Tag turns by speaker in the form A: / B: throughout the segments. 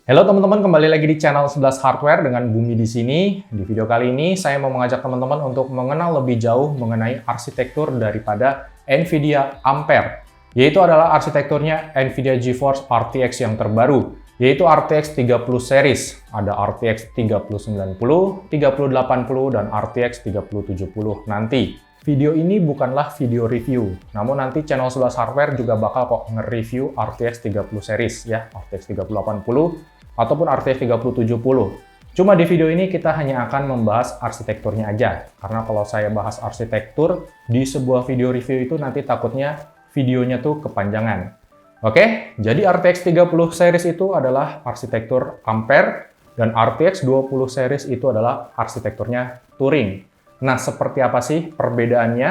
A: Halo teman-teman, kembali lagi di channel 11 Hardware dengan Bumi di sini. Di video kali ini saya mau mengajak teman-teman untuk mengenal lebih jauh mengenai arsitektur daripada NVIDIA Ampere, yaitu adalah arsitekturnya NVIDIA GeForce RTX yang terbaru, yaitu RTX 30 series. Ada RTX 3090, 3080, dan RTX 3070 nanti. Video ini bukanlah video review, namun nanti channel 11 Hardware juga bakal kok nge-review RTX 30 series ya, RTX 3080 ataupun RTX 3070. Cuma di video ini kita hanya akan membahas arsitekturnya aja, karena kalau saya bahas arsitektur di sebuah video review itu nanti takutnya videonya tuh kepanjangan. Oke, jadi RTX 30 series itu adalah arsitektur Ampere, dan RTX 20 series itu adalah arsitekturnya Turing. Nah, seperti apa sih perbedaannya?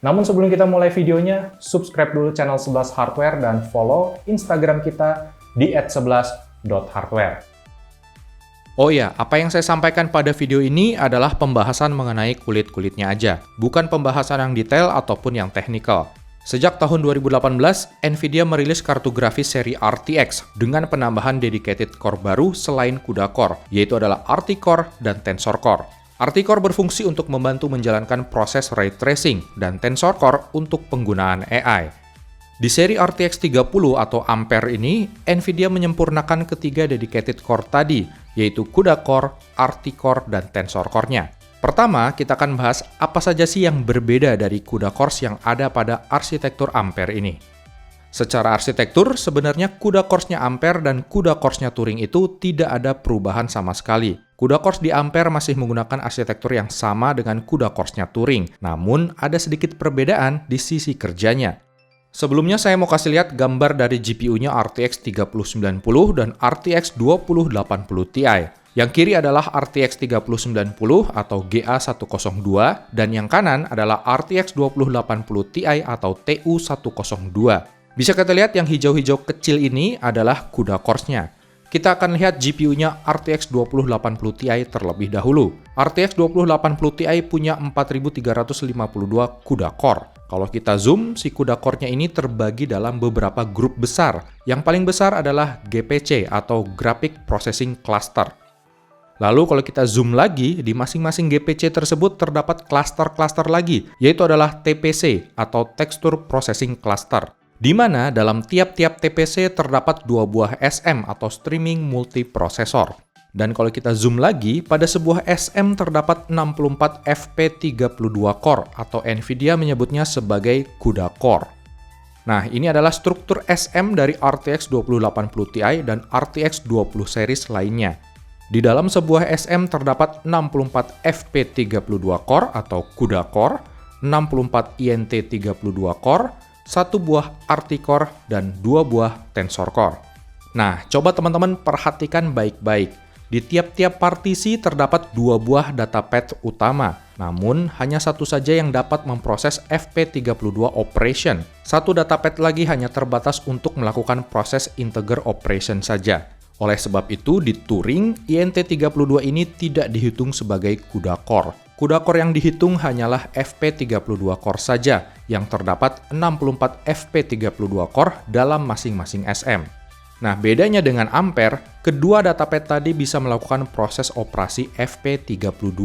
A: Namun sebelum kita mulai videonya, subscribe dulu channel 11 Hardware dan follow Instagram kita di @11.hardware.
B: Oh ya, apa yang saya sampaikan pada video ini adalah pembahasan mengenai kulit-kulitnya aja, bukan pembahasan yang detail ataupun yang teknikal. Sejak tahun 2018, NVIDIA merilis kartu grafis seri RTX dengan penambahan dedicated core baru selain CUDA Core, yaitu adalah RT Core dan Tensor Core. RT Core berfungsi untuk membantu menjalankan proses ray tracing dan Tensor Core untuk penggunaan AI. Di seri RTX 30 atau Ampere ini, NVIDIA menyempurnakan ketiga dedicated core tadi, yaitu CUDA Core, RT Core, dan Tensor Core-nya. Pertama, kita akan bahas apa saja sih yang berbeda dari CUDA Cores yang ada pada arsitektur Ampere ini. Secara arsitektur, sebenarnya CUDA Cores-nya Ampere dan CUDA Cores-nya Turing itu tidak ada perubahan sama sekali. CUDA Cores di Ampere masih menggunakan arsitektur yang sama dengan CUDA Cores-nya Turing, namun ada sedikit perbedaan di sisi kerjanya. Sebelumnya saya mau kasih lihat gambar dari GPU-nya RTX 3090 dan RTX 2080 Ti. Yang kiri adalah RTX 3090 atau GA102 dan yang kanan adalah RTX 2080 Ti atau TU102. Bisa kita lihat yang hijau-hijau kecil ini adalah CUDA Cores-nya. Kita akan lihat GPU-nya RTX 2080 Ti terlebih dahulu. RTX 2080 Ti punya 4352 CUDA Core. Kalau kita zoom, si CUDA Core-nya ini terbagi dalam beberapa grup besar. Yang paling besar adalah GPC atau Graphic Processing Cluster. Lalu kalau kita zoom lagi, di masing-masing GPC tersebut terdapat klaster-klaster lagi, yaitu adalah TPC atau Texture Processing Cluster, di mana dalam tiap-tiap TPC terdapat 2 buah SM atau Streaming Multiprocessor. Dan kalau kita zoom lagi, pada sebuah SM terdapat 64 FP32 core atau NVIDIA menyebutnya sebagai CUDA Core. Nah, ini adalah struktur SM dari RTX 2080 Ti dan RTX 20 series lainnya. Di dalam sebuah SM terdapat 64 FP32 core atau CUDA Core, 64 INT32 core, 1 buah RT Core, dan 2 buah Tensor Core. Nah, coba teman-teman perhatikan baik-baik. Di tiap-tiap partisi terdapat 2 buah datapad utama, namun hanya satu saja yang dapat memproses FP32 operation. Satu datapad lagi hanya terbatas untuk melakukan proses integer operation saja. Oleh sebab itu, di Turing, INT32 ini tidak dihitung sebagai CUDA Core. CUDA Core yang dihitung hanyalah FP32 Core saja, yang terdapat 64 FP32 Core dalam masing-masing SM. Nah, bedanya dengan Ampere, kedua datapad tadi bisa melakukan proses operasi FP32,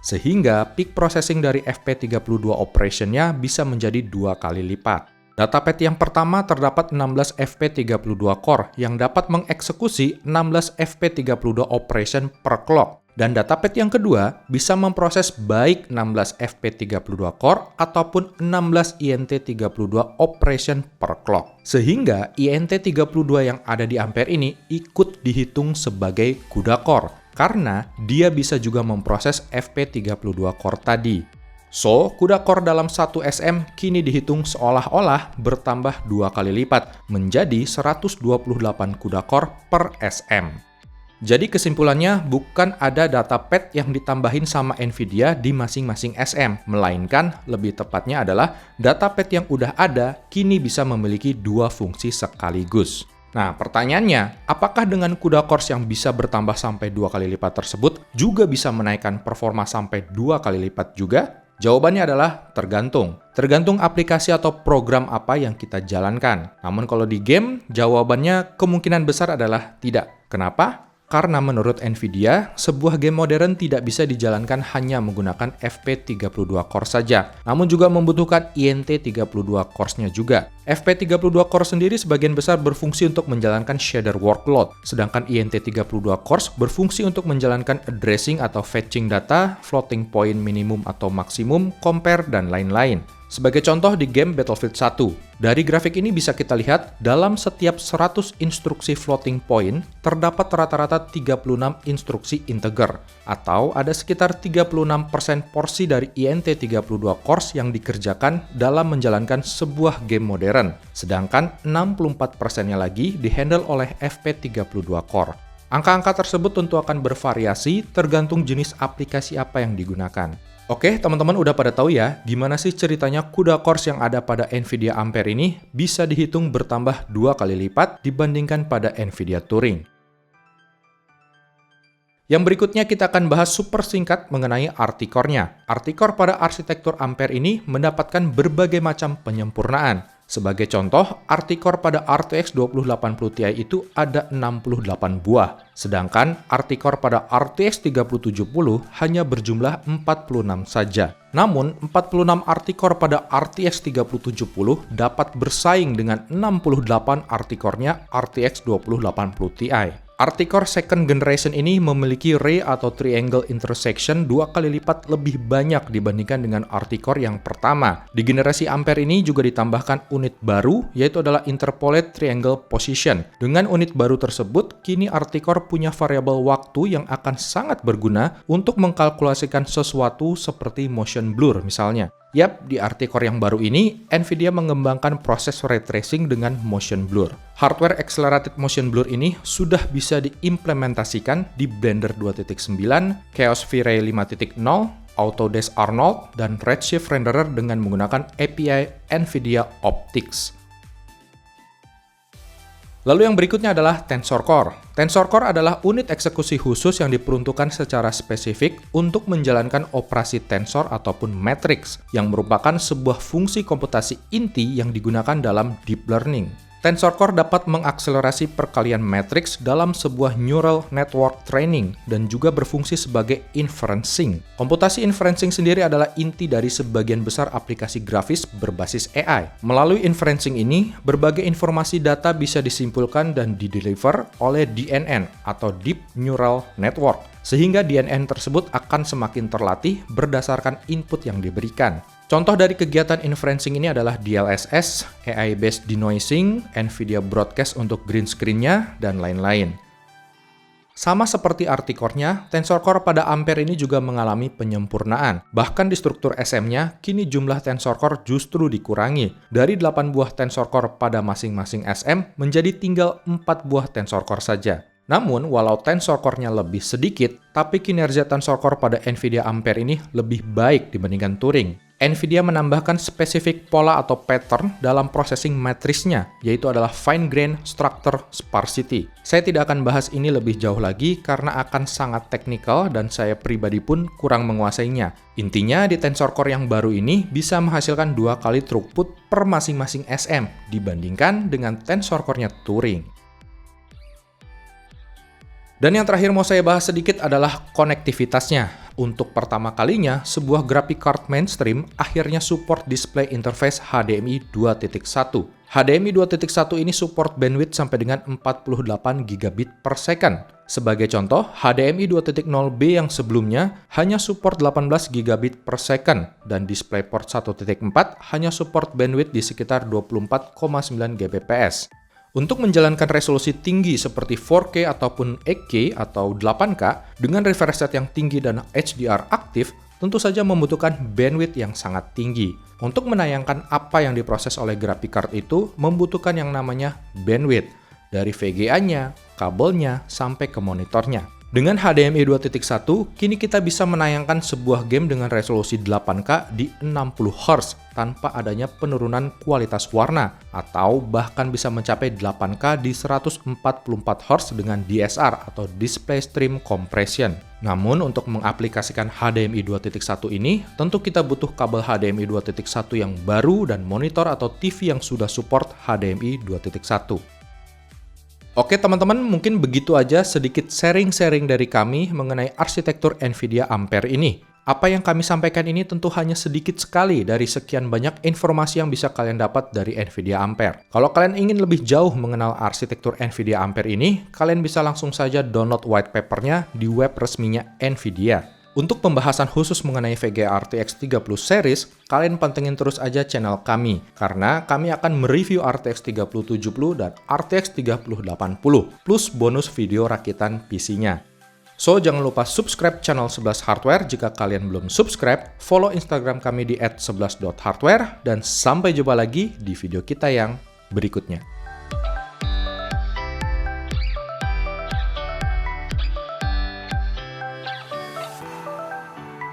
B: sehingga peak processing dari FP32 operation-nya bisa menjadi 2 kali lipat. Datapad yang pertama terdapat 16 FP32 core yang dapat mengeksekusi 16 FP32 operation per clock. Dan datapad yang kedua bisa memproses baik 16 FP32 core ataupun 16 INT32 operation per clock. Sehingga INT32 yang ada di Ampere ini ikut dihitung sebagai CUDA Core karena dia bisa juga memproses FP32 core tadi. So, CUDA Core dalam satu SM kini dihitung seolah-olah bertambah 2 kali lipat, menjadi 128 CUDA Core per SM. Jadi kesimpulannya, bukan ada datapad yang ditambahin sama NVIDIA di masing-masing SM, melainkan lebih tepatnya adalah datapad yang udah ada kini bisa memiliki 2 fungsi sekaligus. Nah, pertanyaannya, apakah dengan CUDA Cores yang bisa bertambah sampai 2 kali lipat tersebut juga bisa menaikkan performa sampai 2 kali lipat juga? Jawabannya adalah tergantung. Tergantung aplikasi atau program apa yang kita jalankan. Namun kalau di game, jawabannya kemungkinan besar adalah tidak. Kenapa? Karena menurut NVIDIA, sebuah game modern tidak bisa dijalankan hanya menggunakan FP32 core saja, namun juga membutuhkan INT32 cores-nya juga. FP32 core sendiri sebagian besar berfungsi untuk menjalankan shader workload, sedangkan INT32 cores berfungsi untuk menjalankan addressing atau fetching data, floating point minimum atau maksimum, compare, dan lain-lain. Sebagai contoh di game Battlefield 1, dari grafik ini bisa kita lihat dalam setiap 100 instruksi floating point terdapat rata-rata 36 instruksi integer, atau ada sekitar 36% porsi dari INT32 cores yang dikerjakan dalam menjalankan sebuah game modern, sedangkan 64%-nya lagi dihandle oleh FP32 core. Angka-angka tersebut tentu akan bervariasi tergantung jenis aplikasi apa yang digunakan. Oke, teman-teman udah pada tahu ya, gimana sih ceritanya CUDA cores yang ada pada NVIDIA Ampere ini bisa dihitung bertambah 2 kali lipat dibandingkan pada NVIDIA Turing. Yang berikutnya kita akan bahas super singkat mengenai RT-core-nya. RT-core pada arsitektur Ampere ini mendapatkan berbagai macam penyempurnaan. Sebagai contoh, RT-core pada RTX 2080 Ti itu ada 68 buah, sedangkan RT-core pada RTX 3070 hanya berjumlah 46 saja. Namun, 46 RT-core pada RTX 3070 dapat bersaing dengan 68 RT-core-nya RTX 2080 Ti. RT-core second generation ini memiliki ray atau triangle intersection 2 kali lipat lebih banyak dibandingkan dengan RT-core yang pertama. Di generasi Ampere ini juga ditambahkan unit baru, yaitu adalah interpolate triangle position. Dengan unit baru tersebut, kini RT-core punya variabel waktu yang akan sangat berguna untuk mengkalkulasikan sesuatu seperti motion blur misalnya. Yap, di RT-core yang baru ini, NVIDIA mengembangkan proses ray tracing dengan motion blur. Hardware accelerated motion blur ini sudah bisa diimplementasikan di Blender 2.9, Chaos V-Ray 5.0, Autodesk Arnold, dan Redshift Renderer dengan menggunakan API NVIDIA Optics. Lalu yang berikutnya adalah Tensor Core. Tensor Core adalah unit eksekusi khusus yang diperuntukkan secara spesifik untuk menjalankan operasi tensor ataupun matrix, yang merupakan sebuah fungsi komputasi inti yang digunakan dalam deep learning. Tensor Core dapat mengakselerasi perkalian matriks dalam sebuah neural network training dan juga berfungsi sebagai inferencing. Komputasi inferencing sendiri adalah inti dari sebagian besar aplikasi grafis berbasis AI. Melalui inferencing ini, berbagai informasi data bisa disimpulkan dan dideliver oleh DNN atau Deep Neural Network, sehingga DNN tersebut akan semakin terlatih berdasarkan input yang diberikan. Contoh dari kegiatan inferencing ini adalah DLSS, AI-based denoising, NVIDIA Broadcast untuk green screen-nya, dan lain-lain. Sama seperti RT-core-nya, Tensor Core pada Ampere ini juga mengalami penyempurnaan. Bahkan di struktur SM-nya, kini jumlah Tensor Core justru dikurangi. Dari 8 buah Tensor Core pada masing-masing SM, menjadi tinggal 4 buah Tensor Core saja. Namun, walau Tensor Core-nya lebih sedikit, tapi kinerja Tensor Core pada NVIDIA Ampere ini lebih baik dibandingkan Turing. NVIDIA menambahkan spesifik pola atau pattern dalam processing matrisnya, yaitu adalah fine grain structure sparsity. Saya tidak akan bahas ini lebih jauh lagi karena akan sangat teknikal dan saya pribadi pun kurang menguasainya. Intinya, di Tensor Core yang baru ini bisa menghasilkan 2 kali throughput per masing-masing SM dibandingkan dengan Tensor Core-nya Turing. Dan yang terakhir mau saya bahas sedikit adalah konektivitasnya. Untuk pertama kalinya, sebuah graphic card mainstream akhirnya support display interface HDMI 2.1. HDMI 2.1 ini support bandwidth sampai dengan 48 gigabit per second. Sebagai contoh, HDMI 2.0B yang sebelumnya hanya support 18 gigabit per second, dan DisplayPort 1.4 hanya support bandwidth di sekitar 24,9 Gbps. Untuk menjalankan resolusi tinggi seperti 4K ataupun 8K atau 8K dengan refresh rate yang tinggi dan HDR aktif, tentu saja membutuhkan bandwidth yang sangat tinggi. Untuk menayangkan apa yang diproses oleh graphic card itu membutuhkan yang namanya bandwidth, dari VGA-nya, kabelnya, sampai ke monitornya. Dengan HDMI 2.1, kini kita bisa menayangkan sebuah game dengan resolusi 8K di 60 Hz tanpa adanya penurunan kualitas warna, atau bahkan bisa mencapai 8K di 144 Hz dengan DSR atau Display Stream Compression. Namun untuk mengaplikasikan HDMI 2.1 ini, tentu kita butuh kabel HDMI 2.1 yang baru dan monitor atau TV yang sudah support HDMI 2.1. Oke teman-teman, mungkin begitu aja sedikit sharing-sharing dari kami mengenai arsitektur NVIDIA Ampere ini. Apa yang kami sampaikan ini tentu hanya sedikit sekali dari sekian banyak informasi yang bisa kalian dapat dari NVIDIA Ampere. Kalau kalian ingin lebih jauh mengenal arsitektur NVIDIA Ampere ini, kalian bisa langsung saja download white papernya di web resminya NVIDIA. Untuk pembahasan khusus mengenai VGA RTX 30 series, kalian pantengin terus aja channel kami, karena kami akan mereview RTX 3070 dan RTX 3080, plus bonus video rakitan PC-nya. So, jangan lupa subscribe channel 11 Hardware jika kalian belum subscribe, follow Instagram kami di @11.hardware, dan sampai jumpa lagi di video kita yang berikutnya.